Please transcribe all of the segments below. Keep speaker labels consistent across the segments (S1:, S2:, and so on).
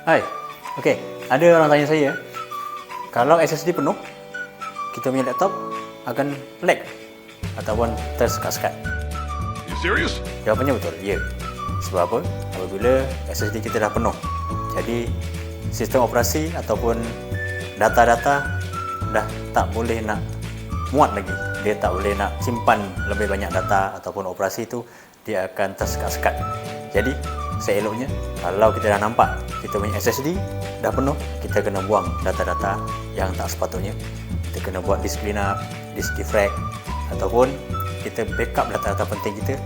S1: Hai, okey. Ada orang tanya saya, kalau SSD penuh, kita punya laptop akan lag ataupun tersekat-sekat.
S2: You serious?
S1: Jawapannya betul, ya. Sebab apa? Apabila SSD kita dah penuh, jadi sistem operasi ataupun data-data dah tak boleh nak muat lagi. Dia tak boleh nak simpan lebih banyak data ataupun operasi itu, dia akan tersekat-sekat. Jadi seeloknya, kalau kita dah nampak kita punya SSD dah penuh, kita kena buang data-data yang tak sepatutnya. Kita kena buat disk clean up, disk defrag, ataupun kita backup data-data penting kita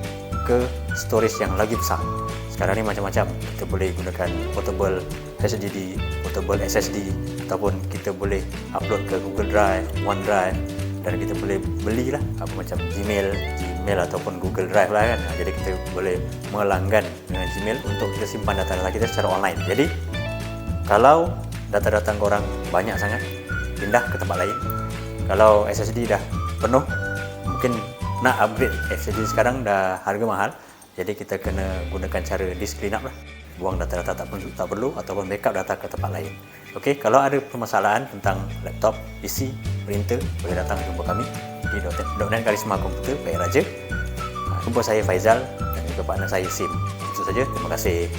S1: ke storage yang lagi besar. Sekarang ni macam-macam, kita boleh gunakan portable HDD, portable SSD, ataupun kita boleh upload ke Google Drive, OneDrive, dan kita boleh belilah apa macam Gmail ataupun Google Drive lah kan. Jadi kita boleh melanggan dengan Gmail untuk kita simpan data-data kita secara online. Jadi kalau data-data korang banyak sangat, pindah ke tempat lain. Kalau SSD dah penuh, mungkin nak upgrade SSD sekarang dah harga mahal. Jadi kita kena gunakan cara disk clean up lah. Buang data-data tak perlu ataupun backup data ke tempat lain. Okey, kalau ada permasalahan tentang laptop, PC, printer, boleh datang jumpa kami di .net Karisma Komputer Paya Raja. Jumpa saya Faizal dan juga partner saya Sim. Itu saja. Terima kasih.